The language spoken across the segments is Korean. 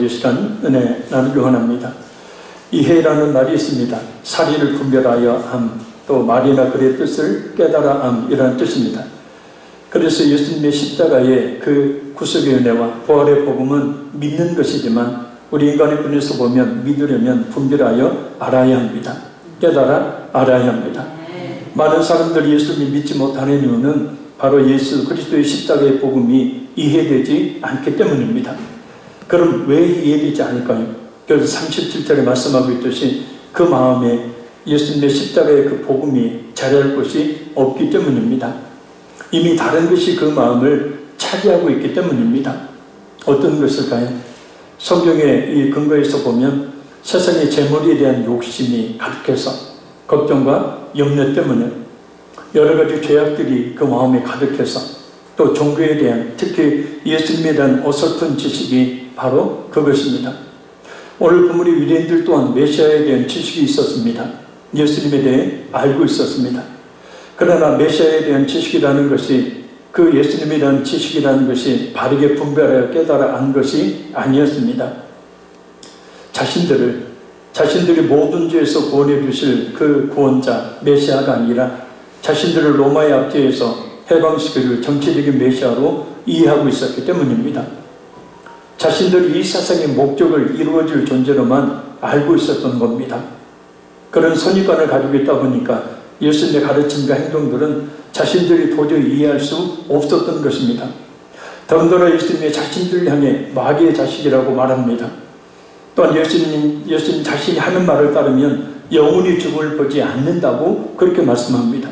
우리 시간 은혜 나누기 원합니다. 이해라는 말이 있습니다. 사리를 분별하여 함, 또 말이나 글의 뜻을 깨달아 함, 이라는 뜻입니다. 그래서 예수님의 십자가의 그 구속의 은혜와 부활의 복음은 믿는 것이지만 우리 인간의 분에서 보면 믿으려면 분별하여 알아야 합니다. 깨달아 알아야 합니다. 많은 사람들이 예수님을 믿지 못하는 이유는 바로 예수 그리스도의 십자가의 복음이 이해되지 않기 때문입니다. 그럼 왜 이해되지 않을까요? 그래서 37절에 말씀하고 있듯이 그 마음에 예수님의 십자가의 그 복음이 자리할 곳이 없기 때문입니다. 이미 다른 것이 그 마음을 차지하고 있기 때문입니다. 어떤 것일까요? 성경의 이 근거에서 보면 세상의 재물에 대한 욕심이 가득해서 걱정과 염려 때문에 여러 가지 죄악들이 그 마음에 가득해서 또 종교에 대한, 특히 예수님에 대한 어설픈 지식이 바로 그것입니다. 오늘 본문의 유대인들 또한 메시아에 대한 지식이 있었습니다. 예수님에 대해 알고 있었습니다. 그러나 메시아에 대한 지식이라는 것이, 그 예수님에 대한 지식이라는 것이 바르게 분별하여 깨달아 안 것이 아니었습니다. 자신들이 모든 죄에서 구원해 주실 그 구원자 메시아가 아니라 자신들을 로마의 압제에서 해방시켜줄 정치적인 메시아로 이해하고 있었기 때문입니다. 자신들이 이 세상의 목적을 이루어줄 존재로만 알고 있었던 겁니다. 그런 선입관을 가지고 있다 보니까 예수님의 가르침과 행동들은 자신들이 도저히 이해할 수 없었던 것입니다. 더군다나 예수님의 자신들 향해 마귀의 자식이라고 말합니다. 또한 예수님 자신이 하는 말을 따르면 영원히 죽음을 보지 않는다고 그렇게 말씀합니다.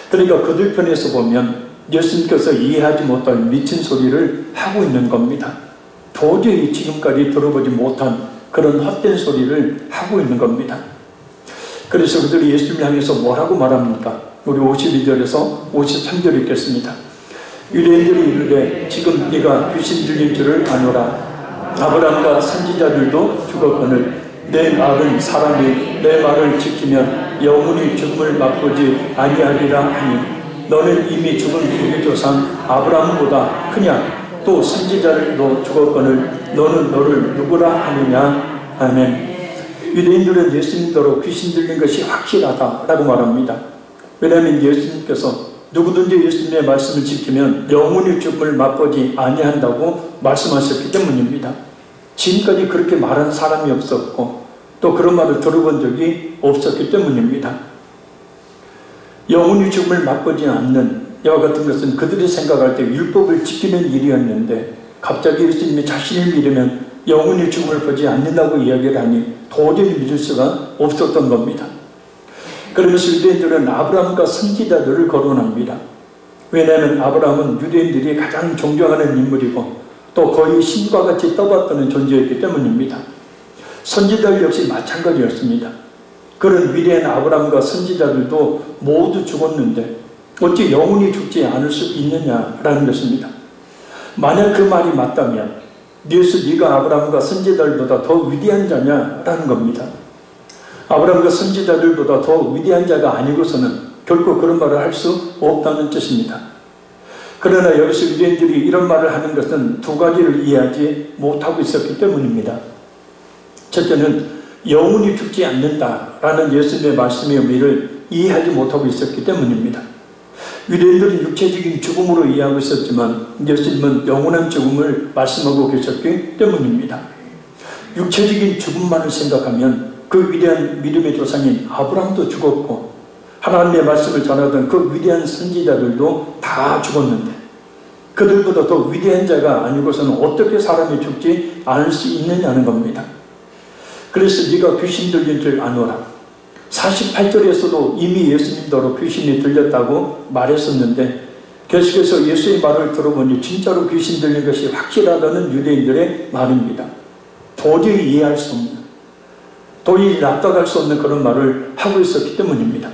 그러니까 그들 편에서 보면 예수님께서 이해하지 못할 미친 소리를 하고 있는 겁니다. 도저히 지금까지 들어보지 못한 그런 헛된 소리를 하고 있는 겁니다. 그래서 그들이 예수님을 향해서 뭐라고 말합니까? 우리 52절에서 53절 읽겠습니다. 유대인들이 이르되 지금 네가 귀신 들린 줄을 아노라. 아브라함과 선지자들도 죽었거늘 내 말은 사람이 내 말을 지키면 영원히 죽음을 맛보지 아니하리라 하니 너는 이미 죽은 우리 조상 아브라함보다 크냐? 또 선지자들도 죽었거늘 너는 너를 누구라 하느냐? 아멘. 유대인들은 예수님대로 귀신 들린 것이 확실하다라고 말합니다. 왜냐하면 예수님께서 누구든지 예수님의 말씀을 지키면 영원히 죽음을 맛보지 아니한다고 말씀하셨기 때문입니다. 지금까지 그렇게 말한 사람이 없었고 또 그런 말을 들어본 적이 없었기 때문입니다. 영원히 죽음을 맛보지 않는 이와 같은 것은 그들이 생각할 때 율법을 지키는 일이었는데 갑자기 예수님이 자신을 믿으면 영원히 죽음을 보지 않는다고 이야기를 하니 도저히 믿을 수가 없었던 겁니다. 그러면서 유대인들은 아브라함과 선지자들을 거론합니다. 왜냐하면 아브라함은 유대인들이 가장 존경하는 인물이고 또 거의 신과 같이 떠받드는 존재였기 때문입니다. 선지자들 역시 마찬가지였습니다. 그런 위대한 아브라함과 선지자들도 모두 죽었는데 어찌 영원히 죽지 않을 수 있느냐라는 것입니다. 만약 그 말이 맞다면 네가 아브라함과 선지자들보다 더 위대한 자냐라는 겁니다. 아브라함과 선지자들보다 더 위대한 자가 아니고서는 결코 그런 말을 할 수 없다는 뜻입니다. 그러나 여기서 유대인들이 이런 말을 하는 것은 두 가지를 이해하지 못하고 있었기 때문입니다. 첫째는 영원히 죽지 않는다라는 예수님의 말씀의 의미를 이해하지 못하고 있었기 때문입니다. 유대인들은 육체적인 죽음으로 이해하고 있었지만 예수님은 영원한 죽음을 말씀하고 계셨기 때문입니다. 육체적인 죽음만을 생각하면 그 위대한 믿음의 조상인 아브라함도 죽었고 하나님의 말씀을 전하던 그 위대한 선지자들도 다 죽었는데 그들보다 더 위대한 자가 아니고서는 어떻게 사람이 죽지 않을 수 있느냐는 겁니다. 그래서 네가 귀신 들린 줄 아노라. 48절에서도 이미 예수님도로 귀신이 들렸다고 말했었는데 계속해서 예수의 말을 들어보니 진짜로 귀신 들린 것이 확실하다는 유대인들의 말입니다. 도저히 이해할 수 없는, 도저히 납득할 수 없는 그런 말을 하고 있었기 때문입니다.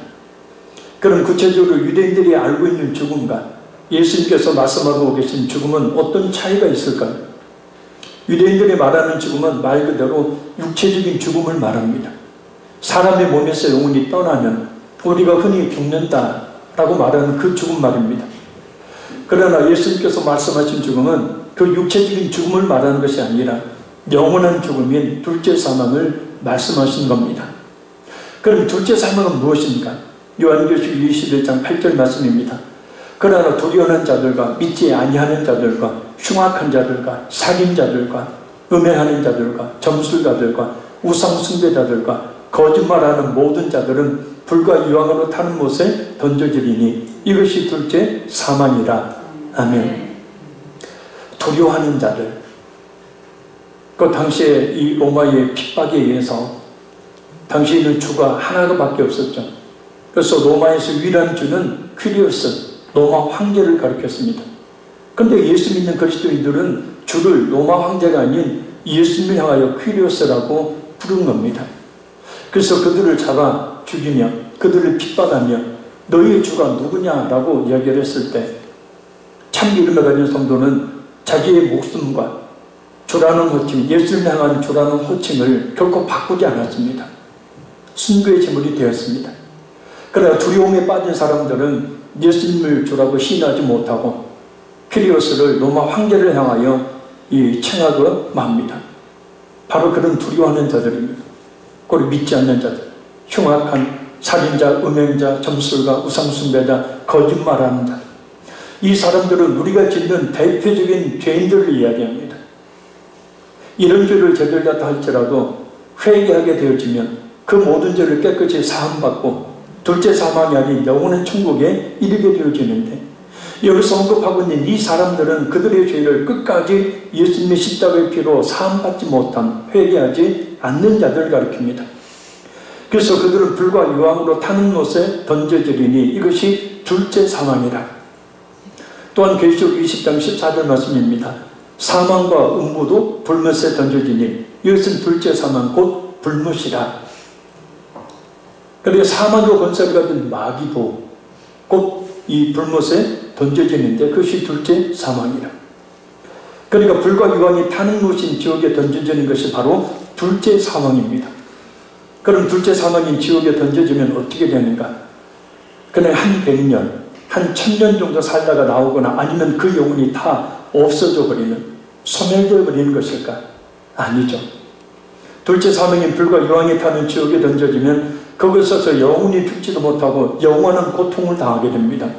그럼 구체적으로 유대인들이 알고 있는 죽음과 예수님께서 말씀하고 계신 죽음은 어떤 차이가 있을까요? 유대인들이 말하는 죽음은 말 그대로 육체적인 죽음을 말합니다. 사람의 몸에서 영혼이 떠나면 우리가 흔히 죽는다라고 말하는 그 죽음 말입니다. 그러나 예수님께서 말씀하신 죽음은 그 육체적인 죽음을 말하는 것이 아니라 영원한 죽음인 둘째 사망을 말씀하신 겁니다. 그럼 둘째 사망은 무엇입니까? 요한계시록 21장 8절 말씀입니다. 그러나 두려워하는 자들과 믿지 아니하는 자들과 흉악한 자들과 살인자들과 음행하는 자들과 점술가들과 우상숭배자들과 거짓말하는 모든 자들은 불과 유황으로 타는 못에 던져지리니 이것이 둘째 사망이라. 아멘. 두려워하는 자들, 그 당시에 이 로마의 핍박에 의해서 당시에는 주가 하나밖에 없었죠. 그래서 로마에서 유일한 주는 퀴리오스, 로마 황제를 가리켰습니다. 그런데 예수 믿는 그리스도인들은 주를 로마 황제가 아닌 예수님을 향하여 퀴리오스라고 부른 겁니다. 그래서 그들을 잡아 죽이며 그들을 핍박하며 너희의 주가 누구냐라고 이야기를 했을 때 참 믿음을 가진 성도는 자기의 목숨과 주라는 호칭, 예수님을 향한 주라는 호칭을 결코 바꾸지 않았습니다. 순교의 제물이 되었습니다. 그러나 두려움에 빠진 사람들은 예수님을 주라고 시인하지 못하고 퀴리오스를 로마 황제를 향하여 칭하고 맙니다. 바로 그런 두려워하는 자들입니다. 그리고 믿지 않는 자들, 흉악한 살인자, 음행자, 점술가, 우상숭배자, 거짓말하는 자들. 이 사람들은 우리가 짓는 대표적인 죄인들을 이야기합니다. 이런 죄를 저질렀다 할지라도 회개하게 되어지면 그 모든 죄를 깨끗이 사함받고 둘째 사망이 아닌 영원한 천국에 이르게 되어지는데, 여기서 언급하고 있는 이 사람들은 그들의 죄를 끝까지 예수님의 십자가의 피로 사함받지 못한, 회개하지 않는 자들을 가리킵니다. 그래서 그들은 불과 유황으로 타는 못에 던져지리니 이것이 둘째 사망이라. 또한 계시록 20장 14절 말씀입니다. 사망과 음부도 불못에 던져지니 이것은 둘째 사망 곧 불못이라. 그리고 사망과 권세를 가진 마귀도 곧 이 불못에 던져지는데 그것이 둘째 사망이라. 그러니까 불과 유황이 타는 못인 지옥에 던져지는 것이 바로 둘째 사망입니다. 그럼 둘째 사망인 지옥에 던져지면 어떻게 되는가? 그냥 한 100년, 한 1000년 정도 살다가 나오거나 아니면 그 영혼이 다 없어져 버리는, 소멸되어 버리는 것일까? 아니죠. 둘째 사망인 불과 유황이 타는 지옥에 던져지면 거기서서 영원히 죽지도 못하고 영원한 고통을 당하게 됩니다.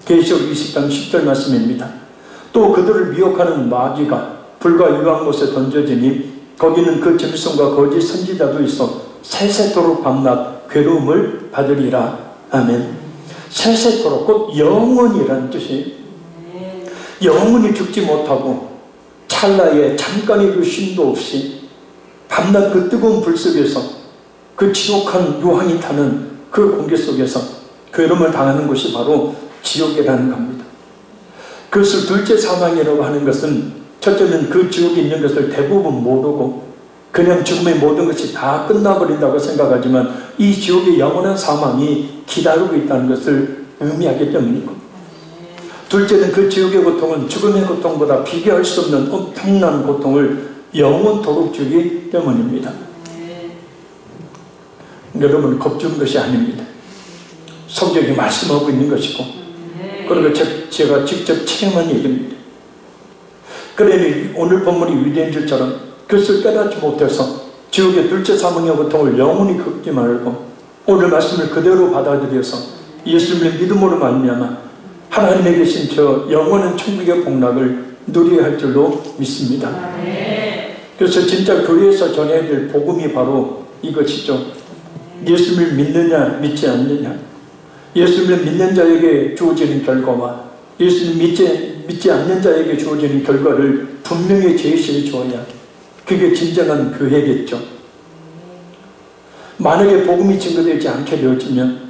계시록 20장 10절 말씀입니다. 또 그들을 미혹하는 마귀가 불과 유황못에 던져지니 거기는 그 짐승과 거짓 선지자도 있어 세세토록 밤낮 괴로움을 받으리라. 아멘. 세세토록 곧 영원이라는 뜻이에요. 영원히 죽지 못하고 찰나에 잠깐의 그 쉼도 없이 밤낮 그 뜨거운 불 속에서 그 지독한 유황이 타는 그 공기 속에서 괴로움을 당하는 것이 바로 지옥이라는 겁니다. 그것을 둘째 사망이라고 하는 것은 첫째는 그 지옥에 있는 것을 대부분 모르고 그냥 죽음의 모든 것이 다 끝나버린다고 생각하지만 이 지옥의 영원한 사망이 기다리고 있다는 것을 의미하기 때문이고, 둘째는 그 지옥의 고통은 죽음의 고통보다 비교할 수 없는 엄청난 고통을 영원토록 주기 때문입니다. 여러분, 겁주는 것이 아닙니다. 성경이 말씀하고 있는 것이고, 그리고 제가 직접 체험한 얘기입니다. 그러니 오늘 본문이 위대한 줄처럼 그것을 깨닫지 못해서 지옥의 둘째 사망의 고통을 영원히 겪지 말고 오늘 말씀을 그대로 받아들여서 예수님의 믿음으로 말미암아 하나님에 계신 저 영원한 천국의 복락을 누려야 할 줄로 믿습니다. 그래서 진짜 교회에서 전해야 될 복음이 바로 이것이죠. 예수님을 믿느냐 믿지 않느냐, 예수님을 믿는 자에게 주어지는 결과와 예수님 믿지 않는 자에게 주어지는 결과를 분명히 제시해 주어야 그게 진정한 교회겠죠. 만약에 복음이 증거되지 않게 되어지면,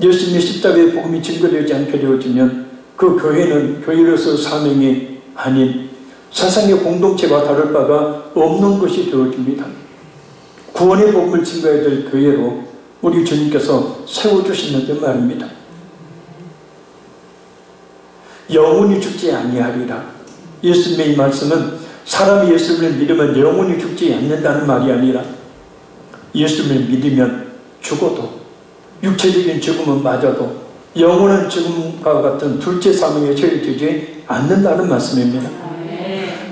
예수님의 십자가의 복음이 증거되지 않게 되어지면 그 교회는 교회로서 사명이 아닌 세상의 공동체와 다를 바가 없는 것이 되어집니다. 구원의 복음을 증거해야 될 교회로 우리 주님께서 세워주시는데 말입니다. 영원히 죽지 아니하리라. 예수님의 이 말씀은 사람이 예수님을 믿으면 영원히 죽지 않는다는 말이 아니라 예수님을 믿으면 죽어도, 육체적인 죽음은 맞아도 영원한 죽음과 같은 둘째 사망에 처해지지 않는다는 말씀입니다.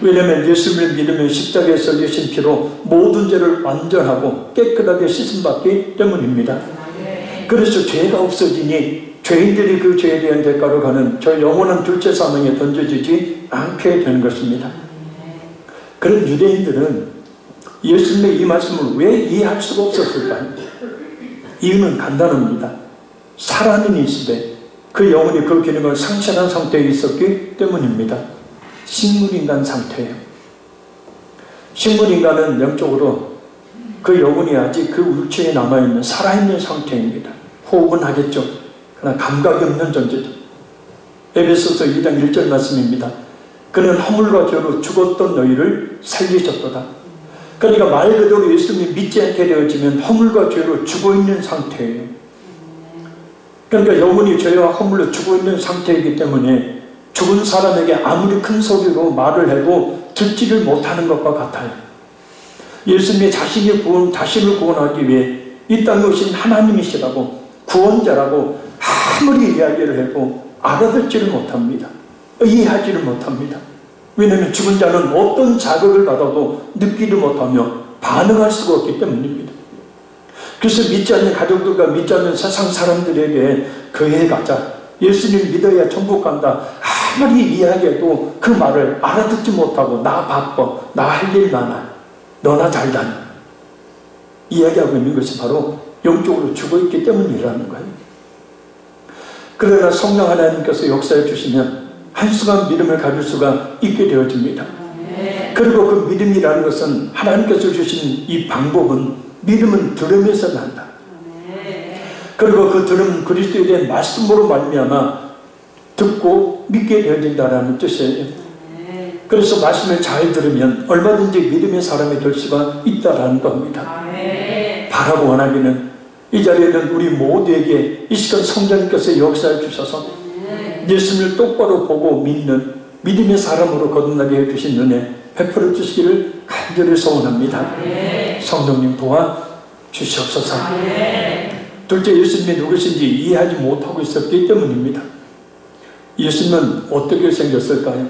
왜냐하면 예수님을 믿으면 십자가에서 흘리신 피로 모든 죄를 완전하고 깨끗하게 씻음받기 때문입니다. 그래서 죄가 없어지니 죄인들이 그 죄에 대한 대가로 가는 저 영원한 둘째 사망에 던져지지 않게 되는 것입니다. 그런 유대인들은 예수님의 이 말씀을 왜 이해할 수가 없었을까요? 이유는 간단합니다. 살아있는 이시대 그 영혼이 그 기능을 상실한 상태에 있었기 때문입니다. 식물인간 상태예요. 식물인간은 영적으로 그 영혼이 아직 그 울체에 남아있는 살아있는 상태입니다. 호흡은 하겠죠. 그러나 감각이 없는 존재죠. 에베소서 2장 1절 말씀입니다. 그는 허물과 죄로 죽었던 너희를 살리셨도다. 그러니까 말 그대로 예수님이 믿지 않게 되어지면 허물과 죄로 죽어있는 상태예요. 그러니까 영혼이 죄와 허물로 죽어있는 상태이기 때문에 죽은 사람에게 아무리 큰 소리로 말을 해도 듣지를 못하는 것과 같아요. 예수님이 자신을 구원하기 위해 이 땅에 오신 하나님이시라고 구원자라고 아무리 이야기를 해도 알아듣지를 못합니다. 이해하지를 못합니다. 왜냐하면 죽은 자는 어떤 자극을 받아도 느끼지 못하며 반응할 수가 없기 때문입니다. 그래서 믿지 않는 가족들과 믿지 않는 세상 사람들에게 교회에 가자, 예수님 믿어야 천국 간다, 아무리 이야기해도 그 말을 알아듣지 못하고 나 바빠, 나 할 일 많아, 너나 잘 다녀 이야기하고 있는 것이 바로 영적으로 죽어있기 때문이라는 거예요. 그러나 성령 하나님께서 역사해 주시면 한순간 믿음을 가질 수가 있게 되어집니다. 그리고 그 믿음이라는 것은 하나님께서 주신 이 방법은 믿음은 들으면서 난다. 그리고 그 들음 그리스도에 대한 말씀으로 말미암아 듣고 믿게 되어진다는 뜻이에요. 그래서 말씀을 잘 들으면 얼마든지 믿음의 사람이 될 수가 있다는 겁니다. 바라고 원하기는 이 자리에는 우리 모두에게 이 시간 성령님께서 역사해 주셔서 예수님을 똑바로 보고 믿는 믿음의 사람으로 거듭나게 해주신 은혜 베풀어 주시기를 간절히 소원합니다. 성령님 도와 주시옵소서. 둘째, 예수님이 누구신지 이해하지 못하고 있었기 때문입니다. 예수님은 어떻게 생겼을까요?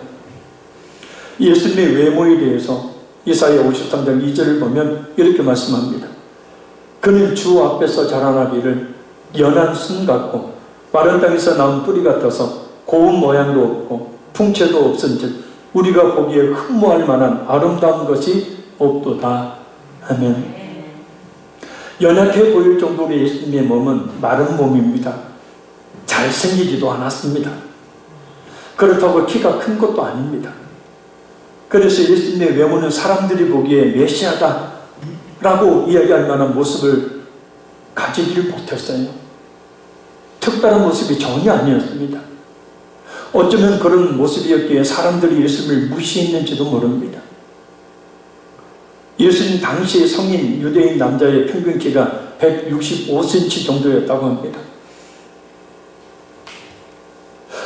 예수님의 외모에 대해서 이사야 53장 2절을 보면 이렇게 말씀합니다. 그는 주 앞에서 자라나기를 연한 순 같고 마른 땅에서 나온 뿌리 같아서 고운 모양도 없고 풍채도 없은즉 우리가 보기에 흠모할 만한 아름다운 것이 없도다. 아멘. 연약해 보일 정도로 예수님의 몸은 마른 몸입니다. 잘생기지도 않았습니다. 그렇다고 키가 큰 것도 아닙니다. 그래서 예수님의 외모는 사람들이 보기에 메시아다 라고 이야기할 만한 모습을 가지지를 못했어요. 특별한 모습이 전혀 아니었습니다. 어쩌면 그런 모습이었기에 사람들이 예수님을 무시했는지도 모릅니다. 예수님 당시의 성인 유대인 남자의 평균 키가 165cm 정도였다고 합니다.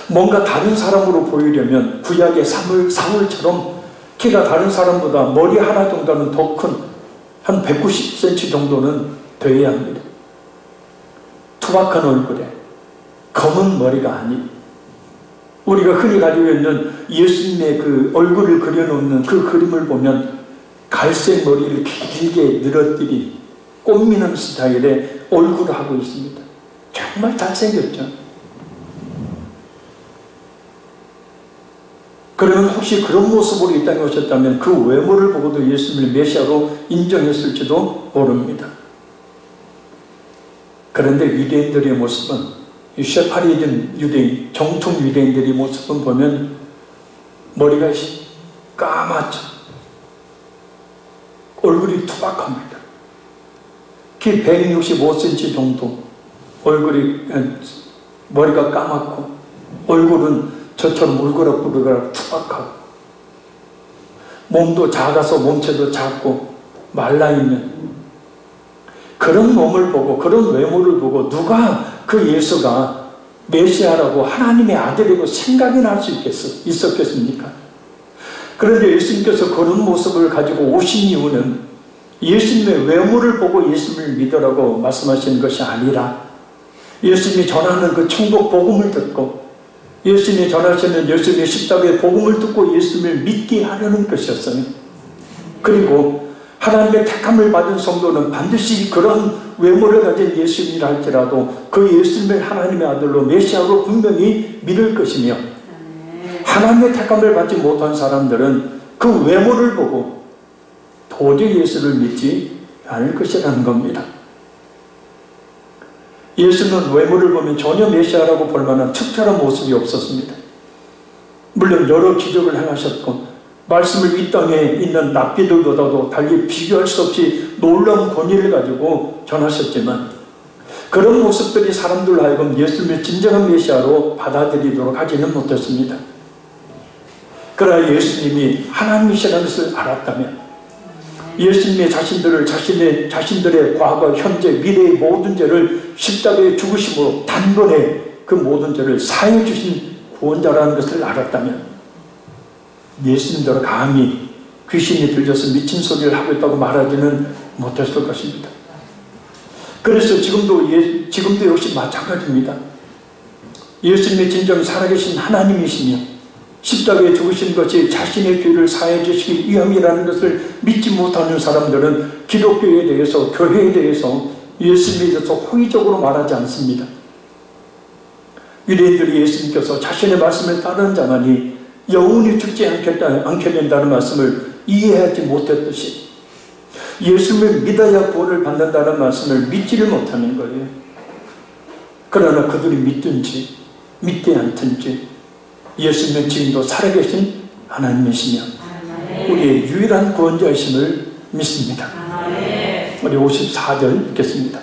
뭔가 다른 사람으로 보이려면 구약의 사울처럼 키가 다른 사람보다 머리 하나 정도는 더 큰 한 190cm 정도는 되어야 합니다. 투박한 얼굴에 검은 머리가 아닌 우리가 흔히 가지고 있는 예수님의 그 얼굴을 그려놓는 그 그림을 보면 갈색 머리를 길게 늘어뜨린 꽃미남 스타일의 얼굴을 하고 있습니다. 정말 잘생겼죠. 그러면 혹시 그런 모습으로 이 땅에 오셨다면 그 외모를 보고도 예수님을 메시아로 인정했을지도 모릅니다. 그런데 유대인들의 모습은 이 셰파리즘 유대인, 정통 유대인들의 모습은 보면 머리가 까맣죠. 얼굴이 투박합니다. 키 165cm 정도, 머리가 까맣고 얼굴은 저처럼 울그락불그락 투박하고 몸도 작아서 몸체도 작고 말라있는 그런 몸을 보고 그런 외모를 보고 누가 그 예수가 메시아라고 하나님의 아들이고 생각이 날 수 있었겠습니까? 그런데 예수님께서 그런 모습을 가지고 오신 이유는 예수님의 외모를 보고 예수님을 믿으라고 말씀하시는 것이 아니라 예수님이 전하는 그 천국 복음을 듣고 예수님이 전하시는 예수님의 십자가의 복음을 듣고 예수님을 믿게 하려는 것이었어요. 그리고 하나님의 택함을 받은 성도는 반드시 그런 외모를 가진 예수님이라 할지라도 그 예수님을 하나님의 아들로 메시아로 분명히 믿을 것이며, 하나님의 택함을 받지 못한 사람들은 그 외모를 보고 도저히 예수를 믿지 않을 것이라는 겁니다. 예수는 외모를 보면 전혀 메시아라고 볼 만한 특별한 모습이 없었습니다. 물론 여러 기적을 행하셨고 말씀을 이 땅에 있는 납비들보다도 달리 비교할 수 없이 놀라운 권위를 가지고 전하셨지만, 그런 모습들이 사람들 하여금 예수님을 진정한 메시아로 받아들이도록 하지는 못했습니다. 그러나 예수님이 하나님이시라는 것을 알았다면, 예수님이 자신들의 과거, 현재, 미래의 모든 죄를 십자가에 죽으심으로 단번에 그 모든 죄를 사해 주신 구원자라는 것을 알았다면, 예수님대로 감히 귀신이 들려서 미친 소리를 하고 있다고 말하지는 못했을 것입니다. 그래서 지금도 역시 마찬가지입니다. 예수님이 진정 살아계신 하나님이시며 십자가에 죽으신 것이 자신의 죄를 사해 주시기 위함이라는 것을 믿지 못하는 사람들은 기독교에 대해서, 교회에 대해서, 예수님에 대해서 호의적으로 말하지 않습니다. 유대인들이 예수님께서 자신의 말씀을 따르는 자만이 영원히 죽지 않게 된다는 말씀을 이해하지 못했듯이, 예수님을 믿어야 구원을 받는다는 말씀을 믿지를 못하는 거예요. 그러나 그들이 믿든지 믿지 않든지 예수님은 지금도 살아계신 하나님이시며 우리의 유일한 구원자이심을 믿습니다. 우리 54절 읽겠습니다.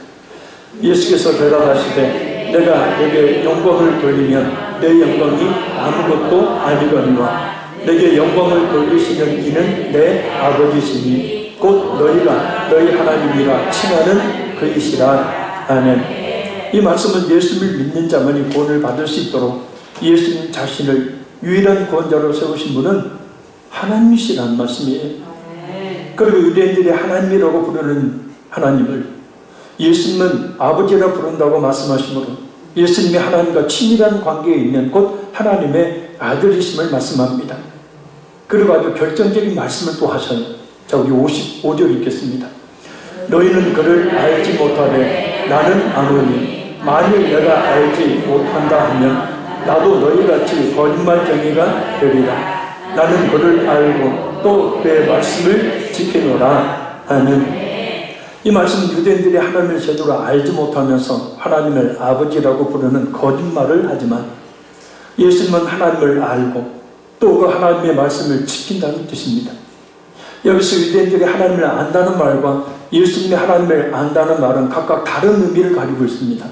예수께서 대답하시되 내가 내게 영광을 돌리면 내 영광이 아무것도 아니거니와 내게 영광을 돌리시는 이는 내 아버지시니 곧 너희가 너희 하나님이라 칭하는 그이시라. 아멘. 이 말씀은 예수님을 믿는 자만이 구원을 받을 수 있도록 예수님 자신을 유일한 구원자로 세우신 분은 하나님이시라는 말씀이에요. 그리고 유대인들이 하나님이라고 부르는 하나님을 예수님은 아버지라 부른다고 말씀하시므로 예수님이 하나님과 친밀한 관계에 있는 곧 하나님의 아들이심을 말씀합니다. 그리고 아주 결정적인 말씀을 또 하셔요. 자, 우리 55절 읽겠습니다. 너희는 그를 알지 못하되 나는 아노니 만일 내가 알지 못한다 하면 나도 너희같이 거짓말쟁이가 되리라. 나는 그를 알고 또 그의 말씀을 지키노라 하는, 이 말씀은 유대인들이 하나님을 제대로 알지 못하면서 하나님을 아버지라고 부르는 거짓말을 하지만, 예수님은 하나님을 알고 또 그 하나님의 말씀을 지킨다는 뜻입니다. 여기서 유대인들이 하나님을 안다는 말과 예수님이 하나님을 안다는 말은 각각 다른 의미를 가지고 있습니다.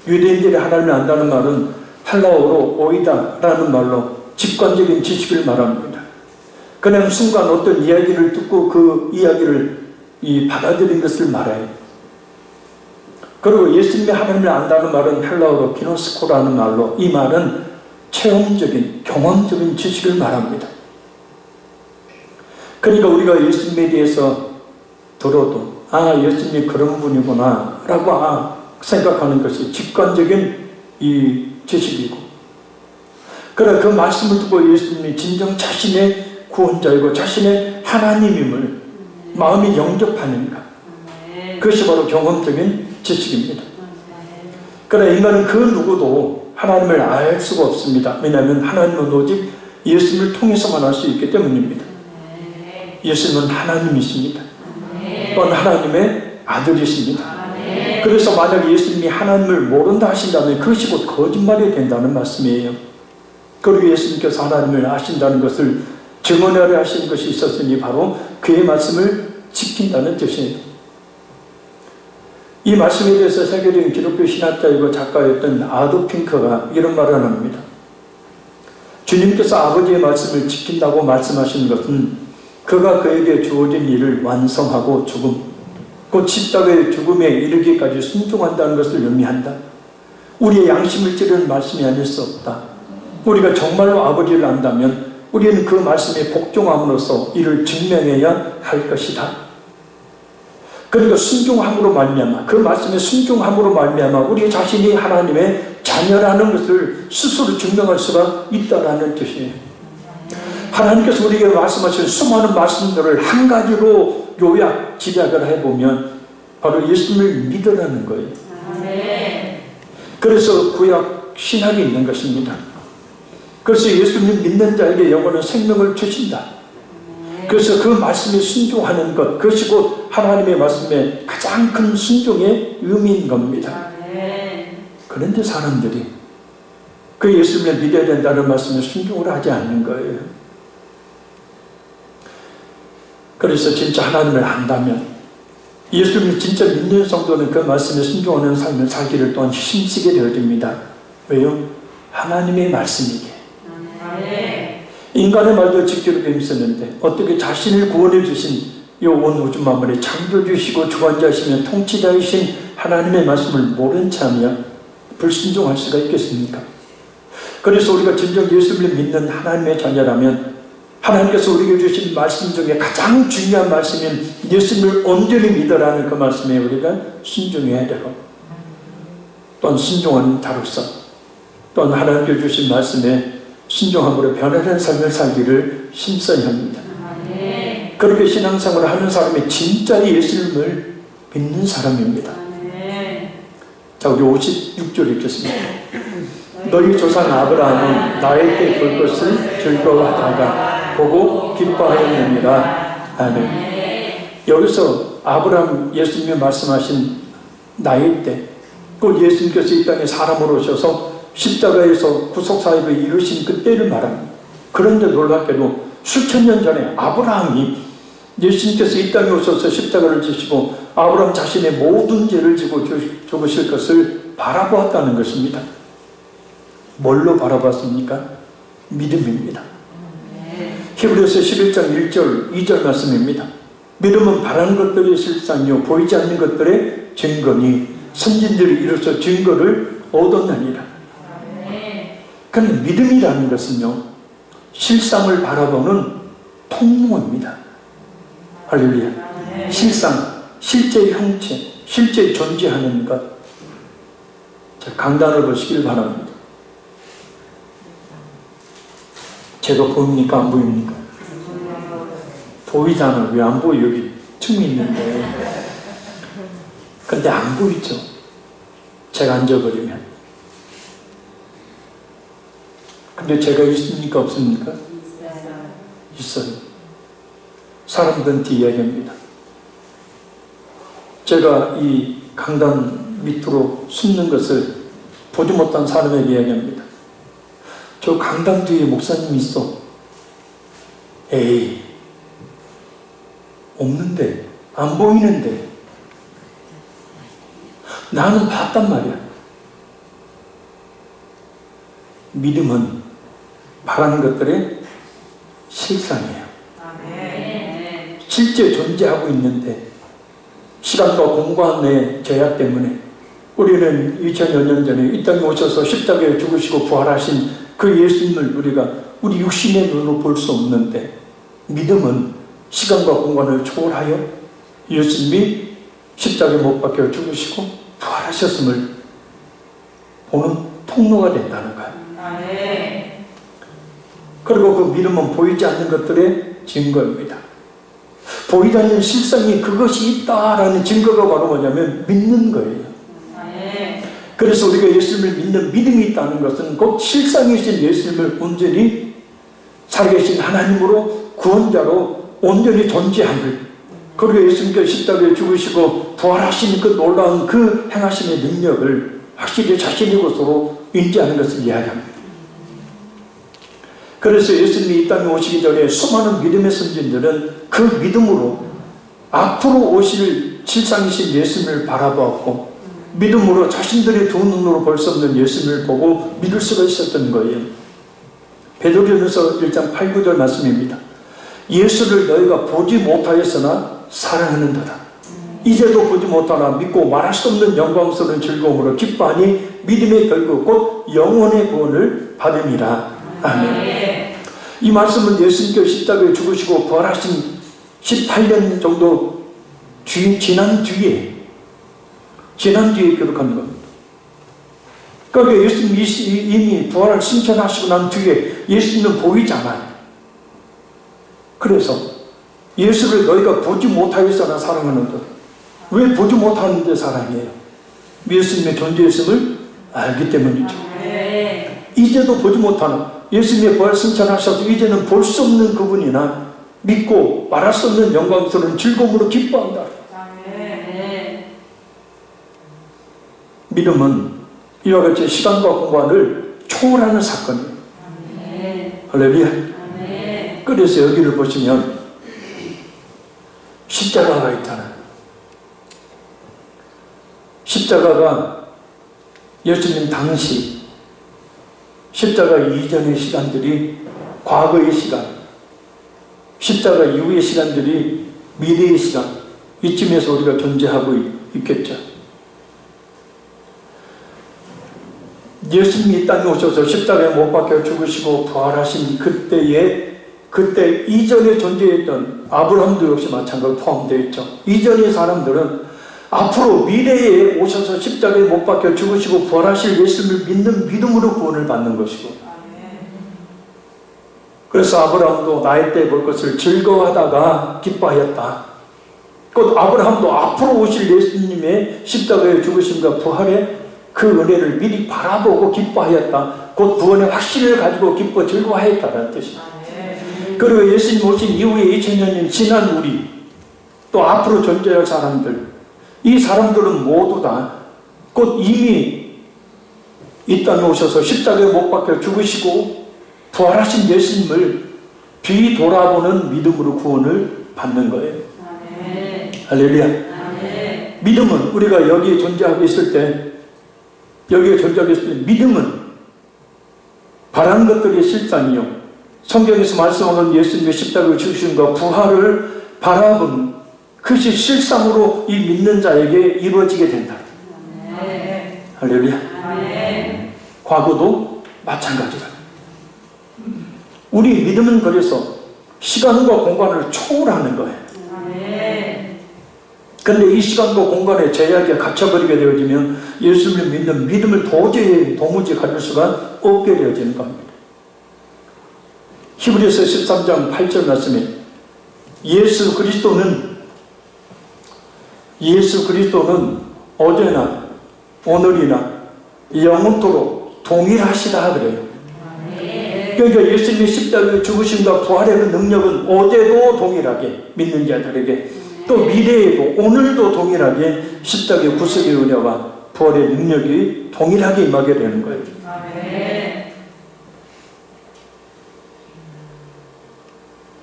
유대인들이 하나님을 안다는 말은 헬라어로 오이다라는 말로 직관적인 지식을 말합니다. 그냥 순간 어떤 이야기를 듣고 그 이야기를 받아들인 것을 말해요. 그리고 예수님이 하나님을 안다는 말은 헬라어로 기노스코라는 말로, 이 말은 체험적인, 경험적인 지식을 말합니다. 그러니까 우리가 예수님에 대해서 들어도 예수님이 그런 분이구나 라고 생각하는 것이 직관적인 이 지식이고, 그래 그 말씀을 듣고 예수님이 진정 자신의 구원자이고 자신의 하나님임을 마음이 영접하는가, 그것이 바로 경험적인 지식입니다. 그래 인간은 그 누구도 하나님을 알 수가 없습니다. 왜냐하면 하나님은 오직 예수님을 통해서만 알 수 있기 때문입니다. 예수님은 하나님이십니다. 또한 하나님의 아들이십니다. 그래서 만약 예수님이 하나님을 모른다 하신다면 그것이 곧 거짓말이 된다는 말씀이에요. 그리고 예수님께서 하나님을 아신다는 것을 증언하려 하신 것이 있었으니 바로 그의 말씀을 지킨다는 뜻이에요. 이 말씀에 대해서 세계적인 기독교 신학자이고 작가였던 아도 핑크가 이런 말을 합니다. 주님께서 아버지의 말씀을 지킨다고 말씀하시는 것은 그가 그에게 주어진 일을 완성하고 죽음, 곧 십자가의 죽음에 이르기까지 순종한다는 것을 의미한다. 우리의 양심을 찌르는 말씀이 아닐 수 없다. 우리가 정말로 아버지를 안다면 우리는 그 말씀에 복종함으로써 이를 증명해야 할 것이다. 그러니까 순종함으로 말미암아, 그 말씀에 순종함으로 말미암아 우리 자신이 하나님의 자녀라는 것을 스스로 증명할 수가 있다라는 뜻이에요. 하나님께서 우리에게 말씀하신 수많은 말씀들을 한 가지로 요약, 집약을 해보면 바로 예수님을 믿으라는 거예요. 그래서 구약 신학이 있는 것입니다. 그래서 예수님 믿는 자에게 영원한 생명을 주신다. 그래서 그 말씀에 순종하는 것, 그것이 곧 하나님의 말씀에 가장 큰 순종의 의미인 겁니다. 그런데 사람들이 그 예수님을 믿어야 된다는 말씀에 순종을 하지 않는 거예요. 그래서 진짜 하나님을 안다면, 예수님을 진짜 믿는 성도는 그 말씀에 순종하는 삶을 살기를 또한 힘쓰게 되어집니다. 왜요? 하나님의 말씀이기에. 인간의 말도 지키려고 힘쓰는데 어떻게 자신을 구원해 주신 이 온 우주 만물의 창조주시고 주관자시며 통치자이신 하나님의 말씀을 모른 채하며 불순종할 수가 있겠습니까? 그래서 우리가 진정 예수를 믿는 하나님의 자녀라면 하나님께서 우리에게 주신 말씀 중에 가장 중요한 말씀인 예수님을 온전히 믿으라는 그 말씀에 우리가 순종해야 되고, 또한 순종하는 자로서 또한 하나님께 주신 말씀에 순종함으로 변화된 삶을 살기를 힘써야 합니다. 그렇게 신앙생활을 하는 사람이 진짜 예수님을 믿는 사람입니다. 자, 우리 56절 읽겠습니다. 너희 조상 아브라함은 나의 때 볼 것을 즐거워하다가 보고 기뻐하였느니라. 아멘. 여기서 아브라함, 예수님이 말씀하신 나의 때, 또 예수님께서 이 땅에 사람으로 오셔서 십자가에서 구속사역을 이루신 그 때를 말합니다. 그런데 놀랍게도 수천 년 전에 아브라함이 예수님께서 이 땅에 오셔서 십자가를 지시고 아브라함 자신의 모든 죄를 지고 죽으실 것을 바라보았다는 것입니다. 뭘로 바라봤습니까? 믿음입니다. 히브리서 11장 1절 2절 말씀입니다. 믿음은 바라는 것들의 실상이요 보이지 않는 것들의 증거니 선진들이 이로써 증거를 얻었나니라. 그러니까 믿음이라는 것은요, 실상을 바라보는 통로입니다. 할렐루야. 실상, 실제 형체, 실제 존재하는 것. 자, 강단을 보시길 바랍니다. 제가 보입니까? 안 보입니까? 보이잖아. 왜 안 보여? 여기 틈이 있는데. 근데 안 보이죠? 제가 앉아버리면. 근데 제가 있습니까? 없습니까? 있어요. 사람들한테 이야기합니다. 제가 이 강단 밑으로 숨는 것을 보지 못한 사람에게 이야기합니다. 저 강단 뒤에 목사님이 있어. 에이, 없는데, 안 보이는데. 나는 봤단 말이야. 믿음은 바라는 것들의 실상이에요. 실제 존재하고 있는데 시간과 공간의 제약 때문에 우리는 2000여 년 전에 이 땅에 오셔서 십자가에 죽으시고 부활하신 그 예수님을 우리가 우리 육신의 눈으로 볼 수 없는데, 믿음은 시간과 공간을 초월하여 예수님이 십자가에 못 박혀 죽으시고 부활하셨음을 보는 통로가 된다는 거예요. 그리고 그 믿음은 보이지 않는 것들의 증거입니다. 보이지 않는 실상이 그것이 있다라는 증거가 바로 뭐냐면 믿는 거예요. 그래서 우리가 예수님을 믿는 믿음이 있다는 것은 곧 실상이신 예수님을 온전히 살아계신 하나님으로 구원자로 온전히 존재함을, 그리고 예수님께서 십자가에 죽으시고 부활하신 그 놀라운 그 행하심의 능력을 확실히 자신의 것으로 인지하는 것을 이야기합니다. 그래서 예수님이 이 땅에 오시기 전에 수많은 믿음의 선진들은 그 믿음으로 앞으로 오실 실상이신 예수님을 바라보았고, 믿음으로 자신들의 두 눈으로 볼 수 없는 예수님을 보고 믿을 수가 있었던 거예요. 베드로전서 1장 8, 9절 말씀입니다. 예수를 너희가 보지 못하였으나 사랑하는도다. 이제도 보지 못하나 믿고 말할 수 없는 영광스러운 즐거움으로 기뻐하니 믿음의 결국 곧 영혼의 구원을 받으니라. 아멘. 이 말씀은 예수님께서 십자가에 죽으시고 부활하신 18년 정도 지난 뒤에 기록한 겁니다. 그러니까 예수님이 이미 부활을 승천하시고 난 뒤에 예수님은 보이잖아요. 그래서 예수를 너희가 보지 못하였으나 사랑하는데 왜 보지 못하는데 사랑해요? 예수님의 존재였음을 알기 때문이죠. 이제도 보지 못하는 예수님의 부활 승천하셔서 이제는 볼 수 없는 그분이나 믿고 말할 수 없는 영광스러운 즐거움으로 기뻐한다. 믿음은 이와 같이 시간과 공간을 초월하는 사건이에요. 할렐루야. 그래서 여기를 보시면 십자가가 있잖아요. 십자가가 예수님 당시 십자가 이전의 시간들이 과거의 시간, 십자가 이후의 시간들이 미래의 시간, 이쯤에서 우리가 존재하고 있겠죠. 예수님이 이 땅에 오셔서 십자가에 못 박혀 죽으시고 부활하신 그때 이전에 존재했던 아브라함도 역시 마찬가지로 포함되어 있죠. 이전의 사람들은 앞으로 미래에 오셔서 십자가에 못 박혀 죽으시고 부활하실 예수님을 믿는 믿음으로 구원을 받는 것이고, 그래서 아브라함도 나의 때 볼 것을 즐거워하다가 기뻐하였다. 곧 아브라함도 앞으로 오실 예수님의 십자가에 죽으심과 부활의 그 은혜를 미리 바라보고 기뻐하였다. 곧 구원의 확신을 가지고 기뻐 즐거워하였다는 뜻입니다. 그리고 예수님 오신 이후에 2000년이 지난 우리, 또 앞으로 존재할 사람들, 이 사람들은 모두 다 곧 이미 이 땅에 오셔서 십자가에 못 박혀 죽으시고 부활하신 예수님을 뒤돌아보는 믿음으로 구원을 받는 거예요. 할렐루야. 믿음은 우리가 여기에 존재하고 있을 때, 믿음은 바라는 것들이 실상이요, 성경에서 말씀하는 예수님의 십자가의 죽으심과 부활을 바라본 그것이 실상으로 이 믿는 자에게 이루어지게 된다. 할렐루야. 과거도 마찬가지다. 우리 믿음은 그래서 시간과 공간을 초월하는 거예요. 그런데 이 시간과 공간에 제약에 갇혀버리게 되어지면 예수님을 믿는 믿음을 도무지 가질 수가 없게 되어지는 겁니다. 히브리서 13장 8절 말씀에 예수 그리스도는 어제나 오늘이나 영원토록 동일하시다 그래요. 그러니까 예수님의 십자가의 죽으심과 부활의 그 능력은 어제도 동일하게 믿는 자들에게, 또 미래에도 오늘도 동일하게 십자가의 구속의 은혜와 부활의 능력이 동일하게 임하게 되는 거예요.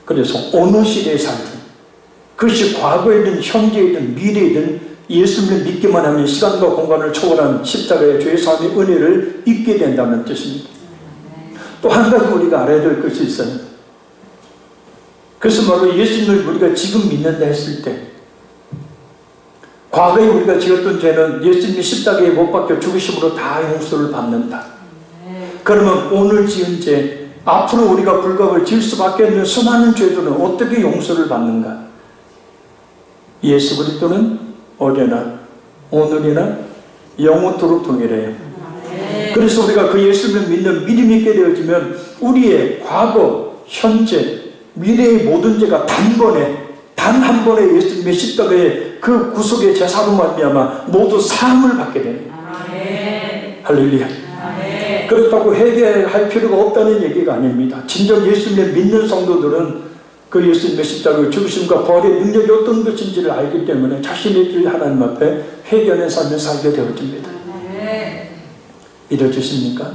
그래서 어느 시대에 살든, 그것이 과거에든 현재이든 미래이든 예수님을 믿기만 하면 시간과 공간을 초월한 십자가의 죄 사함의 은혜를 잊게 된다는 뜻입니다. 또 한 가지 우리가 알아야 될 것이 있어요. 그래서 바로 예수님을 우리가 지금 믿는다 했을 때, 과거에 우리가 지었던 죄는 예수님이 십자가에 못 박혀 죽으심으로 다 용서를 받는다. 그러면 오늘 지은 죄, 앞으로 우리가 불법을 지을 수밖에 없는 수많은 죄들은 어떻게 용서를 받는가? 예수 그리스도는 어제나 오늘이나 영원토록 동일해요. 그래서 우리가 그 예수님을 믿는 믿음이 있게 되어지면 우리의 과거, 현재, 미래의 모든 죄가 단 한 번에 예수님의 십자가의 그 구속의 제사로 말미암아 모두 사함을 받게 됩니다. 할렐루야. 그렇다고 회개할 필요가 없다는 얘기가 아닙니다. 진정 예수님을 믿는 성도들은 그 예수님의 십자가의 죽으심과 부활의 능력이 어떤 것인지를 알기 때문에 자신의 길 하나님 앞에 회개하는 삶을 살게 되어집니다. 믿어주십니까?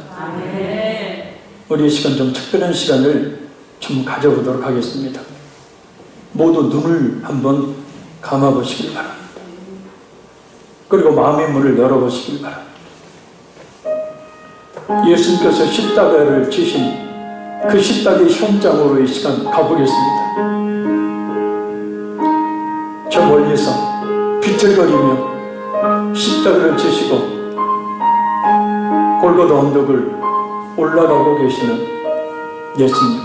우리 이 시간 좀 특별한 시간을 좀 가져보도록 하겠습니다. 모두 눈을 한번 감아보시길 바랍니다. 그리고 마음의 문을 열어보시길 바랍니다. 예수님께서 십자가를 지신 그 십자가의 현장으로 이 시간 가보겠습니다. 저 멀리서 비틀거리며 십자가를 지시고 골고다 언덕을 올라가고 계시는 예수님,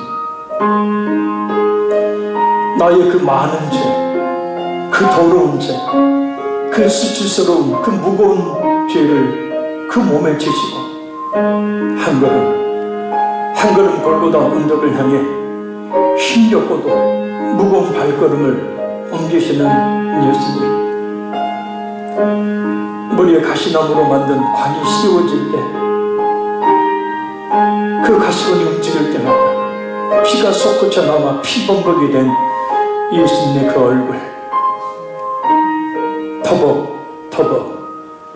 나의 그 많은 죄, 그 더러운 죄, 그 수치스러운 그 무거운 죄를 그 몸에 지시고 한 걸음 골고다 언덕을 향해 힘겹고도 무거운 발걸음을 옮기시는 예수님, 머리에 가시나무로 만든 관이 씌워질 때, 그 가시관이 움직일 때마다 피가 솟구쳐 나와 피범벅이 된 예수님의 그 얼굴, 터벅터벅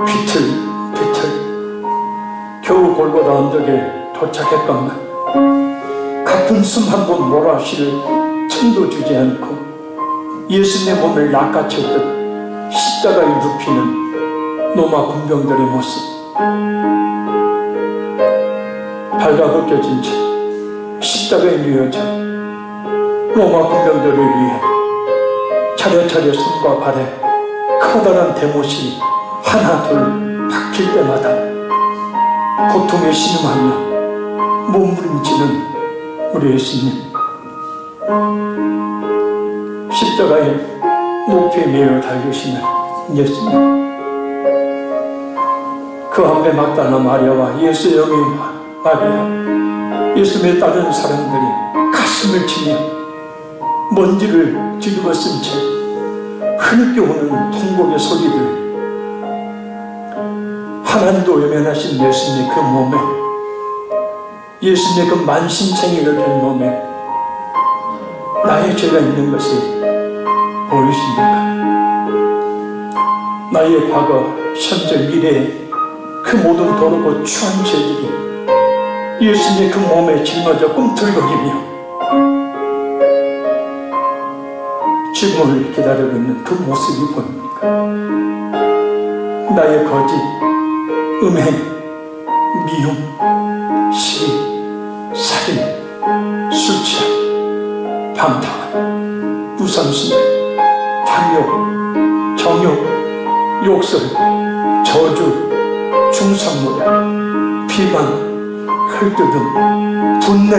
비틀비틀 겨우 골고다 언덕에 도착했건만 같은 숨 한 번 몰아쉴 틈도 주지 않고 예수님의 몸을 낚아챘듯 십자가에 눕히는 로마 군병들의 모습, 발가벗겨진 채 십자가에 누워져 로마 군병들을 위해 차례차례 손과 발에 커다란 대못이 하나 둘 박힐 때마다 고통에 신음하며 몸부림치는 우리 예수님, 십자가에 높이 매어 달리시는 예수님, 그 앞에 막달라 마리아와 예수의 어미 마리아, 예수님의 다른 사람들이 가슴을 치며 먼지를 뒤집어 쓴 채 흐느껴 오는 통곡의 소리들, 하나님도 외면하신 예수님의 그 몸에, 예수님의 그 만신창이를 된 몸에 나의 죄가 있는 것이 보이십니까? 나의 과거, 현재, 미래의 그 모든 더럽고 추한 죄들이 예수님의 그 몸에 짊어져 꿈틀거리며 죽음을 기다리고 있는 그 모습이 보입니까? 나의 거짓, 음행, 미움, 시기, 살인, 술 취함, 방탕함, 우상숭배, 탐욕, 정욕, 욕설, 저주, 중상모략, 비방, 헐뜯음, 분내,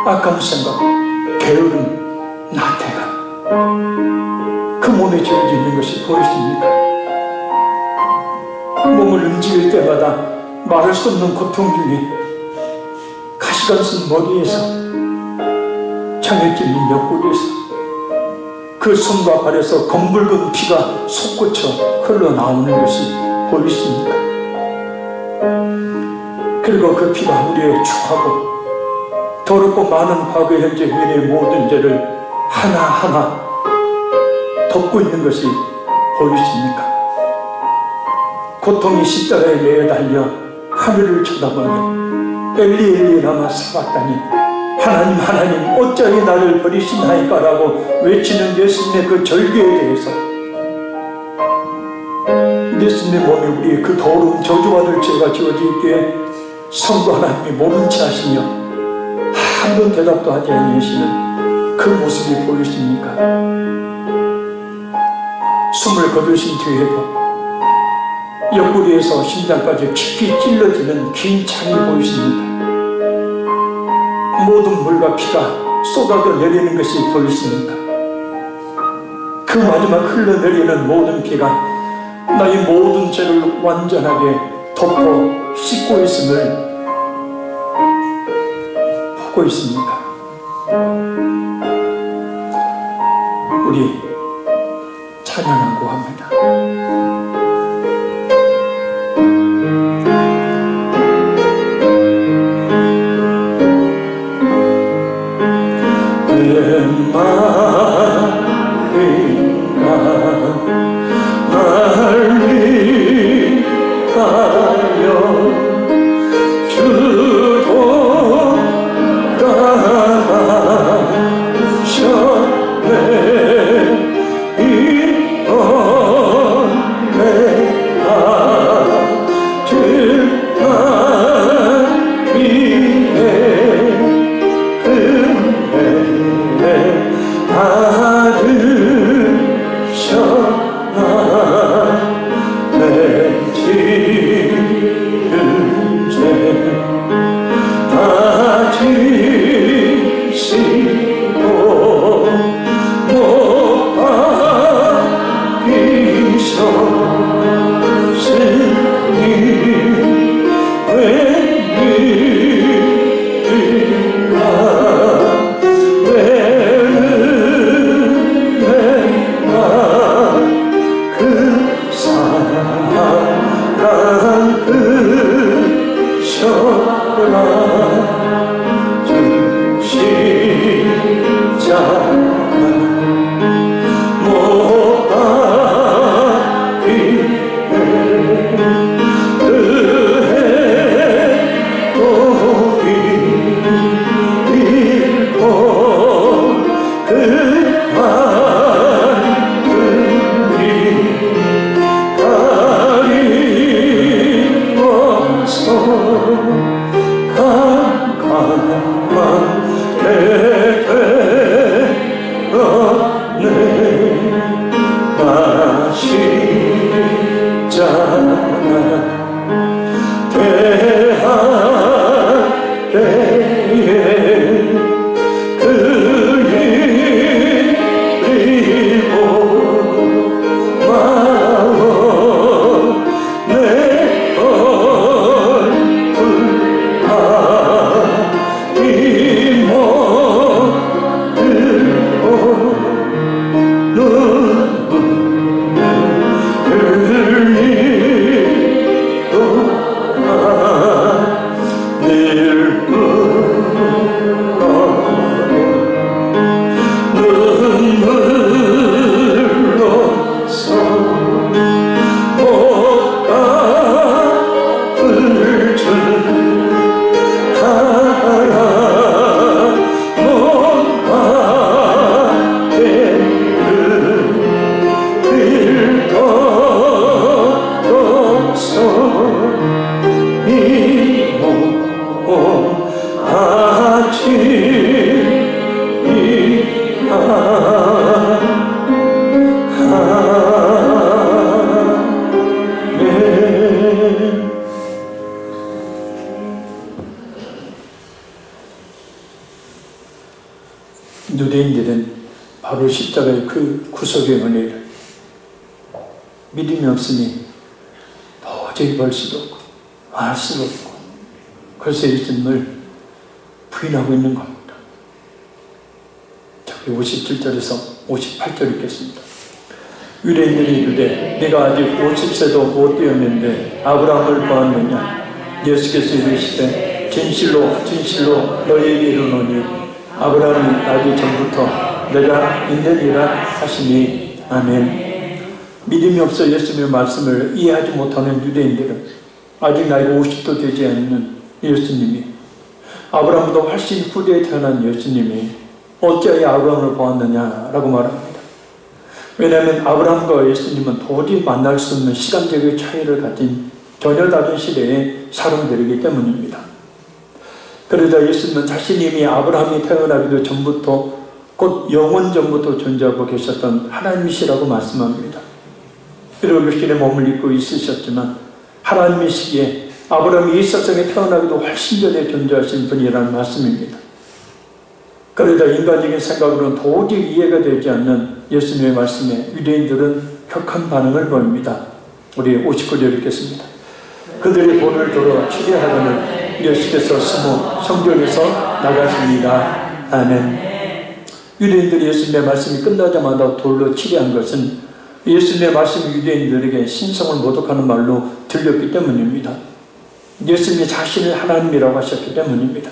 악한 생각, 게으름, 나태감, 그 몸에 지어져 있는 것이 보이십니까? 몸을 움직일 때마다 말할 수 없는 고통 중에 가시관 쓴 머리에서, 창에 찔린 옆구리에서, 그 손과 발에서 검붉은 피가 솟구쳐 흘러나오는 것이 보이십니까? 그리고 그 피가 우리의 추하고 더럽고 많은 과거, 현재, 미래의 모든 죄를 하나하나 덮고 있는 것이 보이십니까? 고통이 십자가에 매어 달려 하늘을 쳐다보며 엘리 엘리 라마 사박다니, 하나님 하나님 어찌하여 나를 버리시나이까라고 외치는 예수님의 그 절규에 대해서, 예수님의 몸에 우리의 그 더러운 저주받을 죄가 지어져 있기에 성도 하나님이 모른 채 하시며 아무런 대답도 하지 않으시는 그 모습이 보이십니까? 숨을 거두신 뒤에도 옆구리에서 심장까지 깊이 찔러지는 긴 창이 보이십니까? 모든 물과 피가 쏟아져 내리는 것이 보이십니까? 그 마지막 흘러내리는 모든 피가 나의 모든 죄를 완전하게 덮어 씻고 있음을 보고 있습니까? 우리 찬양하고 합니다. 왜 유대인들은 바로 십자가의 그 구속의 은혜를 믿음이 없으니 도저히 볼 수도 없고 알 수도 없고 그래서 예수님을 부인하고 있는 겁니다. 57절에서 58절 읽겠습니다. 유대인들이 이르되 네가 아직 50세도 못 되었는데 아브라함을 보았느냐? 예수께서 이르시되 진실로 진실로 너희에게 이르노니 아브라함이 나기 전부터 내가 있느니라 하시니. 아멘. 믿음이 없어 예수님의 말씀을 이해하지 못하는 유대인들은 아직 나이가 50도 되지 않는 예수님이, 아브라함보다 훨씬 후대에 태어난 예수님이 어찌하여 아브라함을 보았느냐라고 말합니다. 왜냐하면 아브라함과 예수님은 도저히 만날 수 없는 시간적인 차이를 가진 전혀 다른 시대의 사람들이기 때문입니다. 그러자 예수님은 자신이 이미 아브라함이 태어나기도 전부터, 곧 영원 전부터 존재하고 계셨던 하나님이시라고 말씀합니다. 그리고 육신의 몸을 입고 있으셨지만 하나님이시기에 아브라함이 이 세상에 태어나기도 훨씬 전에 존재하신 분이라는 말씀입니다. 그러자 인간적인 생각으로는 도저히 이해가 되지 않는 예수님의 말씀에 유대인들은 격한 반응을 보입니다. 우리 59절 읽겠습니다. 그들이 볼을 들어 치려하거늘 예수께서 스모 성전에서 나가십니다. 아멘. 유대인들이 예수님의 말씀이 끝나자마자 돌로 치려한 것은 예수님의 말씀이 유대인들에게 신성을 모독하는 말로 들렸기 때문입니다. 예수님이 자신을 하나님이라고 하셨기 때문입니다.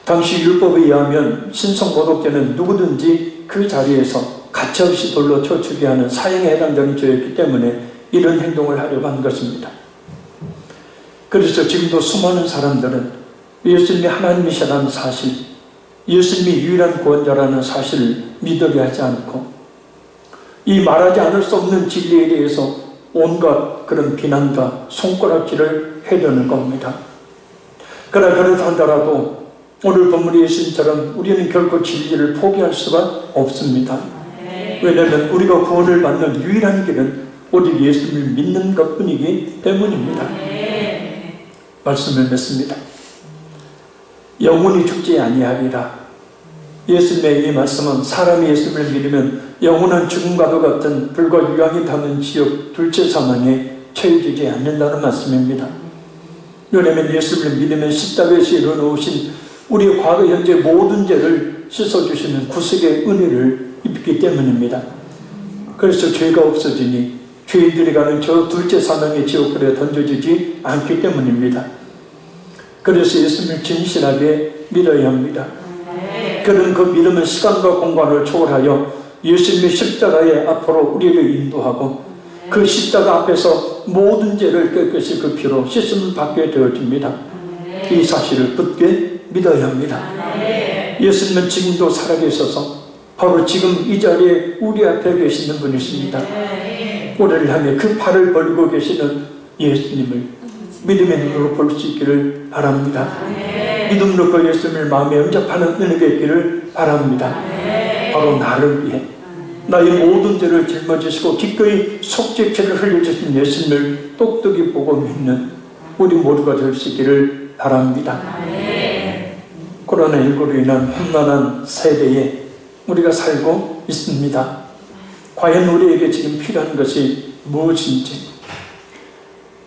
당시 율법에 의하면 신성 모독죄는 누구든지 그 자리에서 가차없이 돌로 쳐 죽게 하는 사형에 해당되는 죄였기 때문에 이런 행동을 하려고 한 것입니다. 그래서 지금도 수많은 사람들은 예수님이 하나님이시라는 사실, 예수님이 유일한 구원자라는 사실을 믿으려 하지 않고 이 말하지 않을 수 없는 진리에 대해서 온갖 그런 비난과 손가락질을 해대는 겁니다. 그러나 그렇다더라도 오늘 본문의 예수님처럼 우리는 결코 진리를 포기할 수가 없습니다. 왜냐하면 우리가 구원을 받는 유일한 길은 오직 예수님을 믿는 것뿐이기 때문입니다. 말씀을 맺습니다. 영원히 죽지 아니하리라. 예수님의 이 말씀은 사람이 예수님을 믿으면 영원한 죽음과도 같은 불과 유황이 닿는 지옥 둘째 사망에 처해지지 않는다는 말씀입니다. 왜냐하면 예수님을 믿으면 십자가에서 이루어놓으신 우리의 과거 현재 모든 죄를 씻어주시는 구속의 은혜를 입기 때문입니다. 그래서 죄가 없어지니 죄인들이 가는 저 둘째 사망의 지옥불에 던져지지 않기 때문입니다. 그래서 예수님을 진실하게 믿어야 합니다. 그런 그 믿음은 시간과 공간을 초월하여 예수님의 십자가의 앞으로 우리를 인도하고 그 십자가 앞에서 모든 죄를 깨끗이 그 피로 씻음을 받게 되어집니다. 이 사실을 굳게 믿어야 합니다. 예수님은 지금도 살아계셔서 바로 지금 이 자리에 우리 앞에 계시는 분이십니다. 우리를 향해 그 팔을 벌리고 계시는 예수님을 믿음의 눈으로 볼 수 있기를 바랍니다. 믿음으로 그 예수님을 마음에 응접하는 은혜가 있기를 바랍니다. 바로 나를 위해 나의 모든 죄를 짊어지시고 기꺼이 속죄죄를 흘려주신 예수님을 똑똑히 보고 믿는 우리 모두가 될 수 있기를 바랍니다. 코로나19로 인한 험난한 세대에 우리가 살고 있습니다. 과연 우리에게 지금 필요한 것이 무엇인지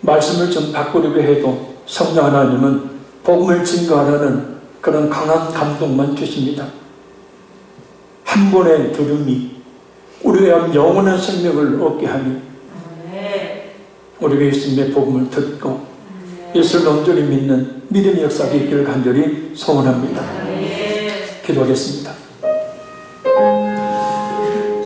말씀을 좀 바꾸려고 해도 성령 하나님은 복음을 증거하라는 그런 강한 감동만 주십니다. 한 번의 들음이 우리의 영원한 생명을 얻게 하니 우리가 예수님의 복음을 듣고 예수를 온전히 믿는 믿음의 역사가 있기를 간절히 소원합니다. 기도하겠습니다.